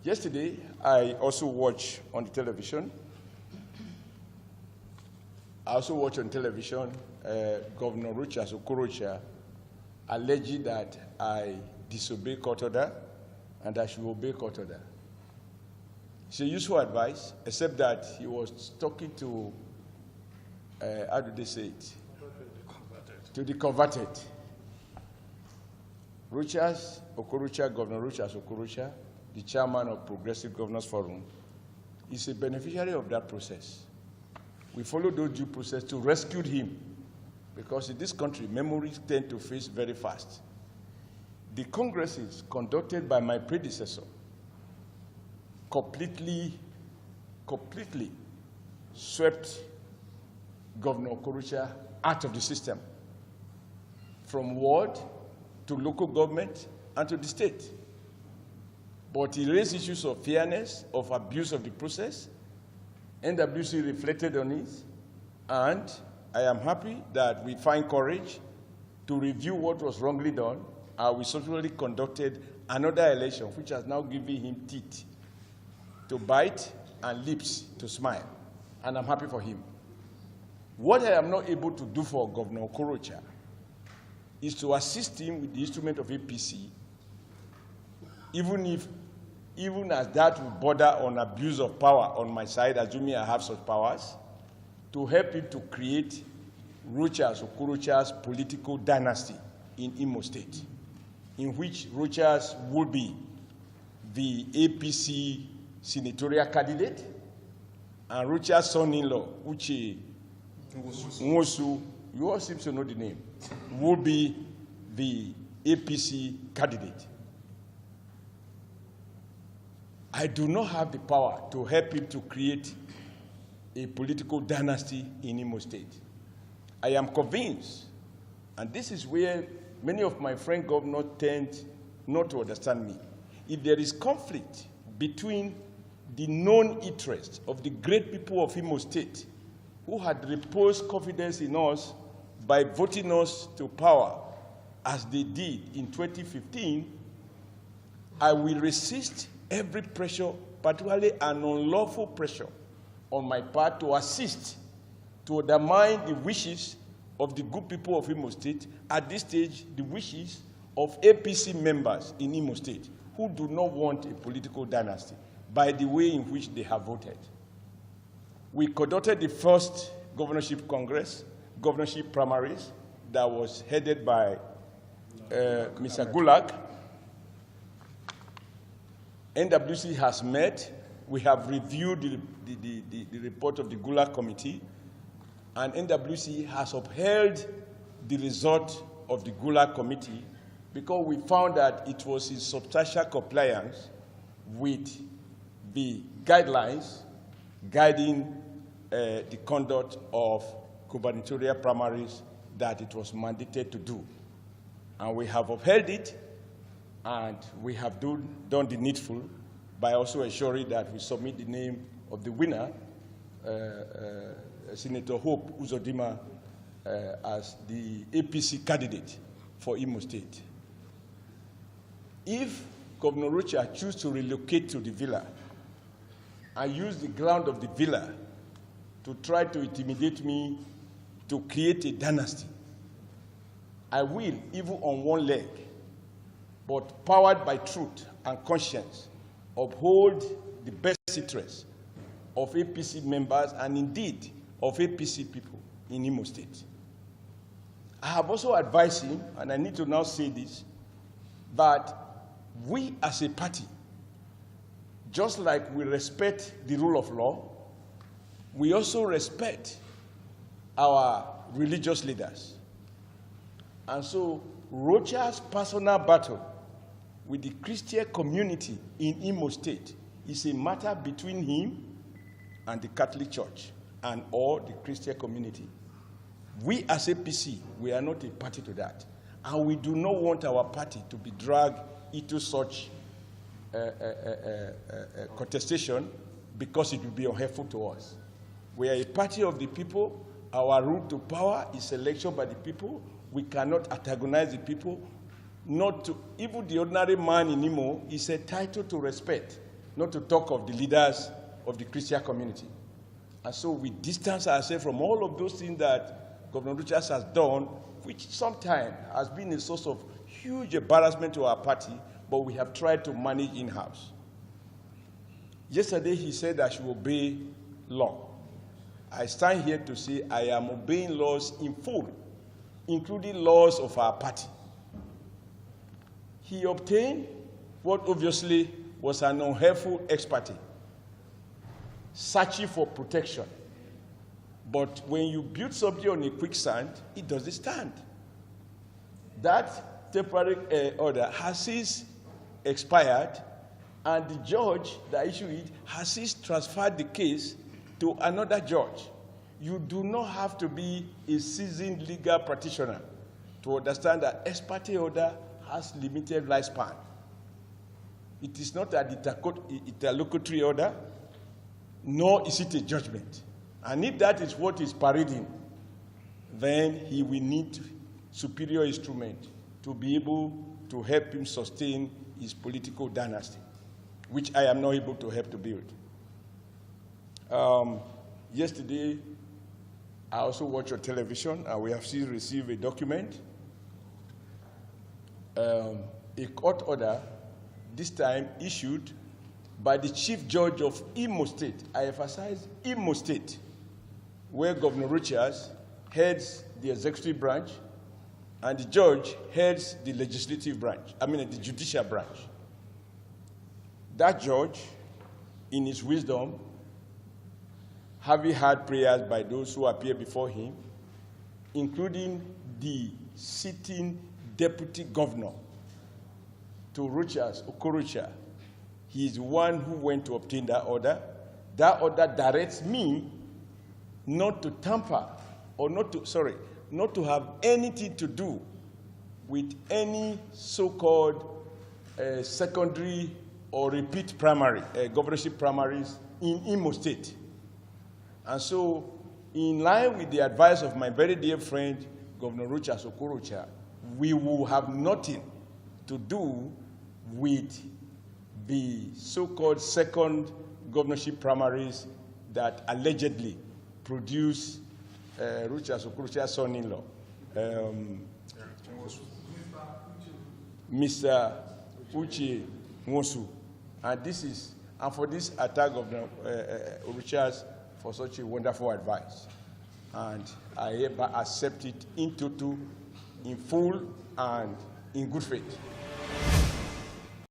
Yesterday, I also watched on the television. Governor Rochas Okorocha alleged that I disobey court order and I should obey court order. It's a useful advice, except that he was talking to, how do they say it? To the converted. Rochas Okorocha, Governor Rochas Okorocha, the chairman of Progressive Governors Forum, is a beneficiary of that process. We followed those due process to rescue him, because in this country, memories tend to fade very fast. The congresses conducted by my predecessor completely swept Governor Okorocha out of the system, from ward to local government and to the state. But he raised issues of fairness, of abuse of the process. NWC reflected on it, and I am happy that we find courage to review what was wrongly done, and we subsequently conducted another election, which has now given him teeth to bite and lips to smile, and I'm happy for him. What I am not able to do for Governor Okorocha is to assist him with the instrument of APC, even as that would border on abuse of power on my side, assuming I have such powers, to help him to create Rochas Okorocha's political dynasty in Imo State, in which Rochas would be the APC senatorial candidate, and Rochas' son-in-law, Uche Nwosu, you all seem to know the name, would be the APC candidate. I do not have the power to help him to create a political dynasty in Imo State. I am convinced, and this is where many of my friend governors tend not to understand me. If there is conflict between the known interests of the great people of Imo State, who had reposed confidence in us by voting us to power, as they did in 2015, I will resist every pressure, particularly an unlawful pressure, on my part to assist to undermine the wishes of the good people of Imo State, at this stage, the wishes of APC members in Imo State, who do not want a political dynasty, by the way in which they have voted. We conducted the first governorship congress, governorship primaries, that was headed by Mr. Gulag. NWC has met. We have reviewed the report of the Gulag committee, and NWC has upheld the result of the Gulag committee because we found that it was in substantial compliance with the guidelines guiding the conduct of gubernatorial primaries that it was mandated to do. And we have upheld it, and we have done the needful by also ensuring that we submit the name of the winner, Senator Hope Uzodimma, as the APC candidate for Imo State. If Governor Rocha chooses to relocate to the villa and use the ground of the villa to try to intimidate me to create a dynasty, I will, even on one leg, but powered by truth and conscience, uphold the best interests of APC members and indeed of APC people in Imo State. I have also advised him, and I need to now say this, that we as a party, just like we respect the rule of law, we also respect our religious leaders. And so Rocha's personal battle with the Christian community in Imo State is a matter between him and the Catholic Church and all the Christian community. We as APC, we are not a party to that. And we do not want our party to be dragged into such contestation because it will be unhelpful to us. We are a party of the people. Our route to power is election by the people. We cannot antagonize the people. Not to, even the ordinary man in Imo is entitled to respect not to talk of the leaders of the Christian community. And so we distance ourselves from all of those things that Governor Rochas has done, which sometimes has been a source of huge embarrassment to our party, but we have tried to manage in-house. Yesterday, he said I should obey law. I stand here to say I am obeying laws in full, including laws of our party. He obtained what obviously was an unhelpful expertise, searching for protection. But when you build something on a quicksand, it doesn't stand. That temporary order has since expired, and the judge that issued it has since transferred the case to another judge. You do not have to be a seasoned legal practitioner to understand that ex parte order has limited lifespan. It is not an interlocutory order, nor is it a judgment. And if that is what is parading, then he will need superior instrument to be able to help him sustain his political dynasty, which I am not able to help to build. Yesterday, I also watched on television, and we have since received a document, a court order, this time issued by the Chief Judge of Imo State. I emphasize Imo State, where Governor Rochas heads the executive branch, and the judge heads the legislative branch, the judicial branch. That judge, in his wisdom, having had prayers by those who appear before him, including the sitting deputy governor to Rochas, Okorocha, he is the one who went to obtain that order. That order directs me not to tamper or not to have anything to do with any so-called secondary or repeat primary, governorship primaries in Imo State. And so, in line with the advice of my very dear friend, Governor Rochas Okorocha, we will have nothing to do with the so-called second governorship primaries that allegedly produce Rochas Okorocha's son-in-law, Mr. Uche Nwosu. And for this attack of Rochas for such a wonderful advice. And I hereby accept it in toto, in full, and in good faith.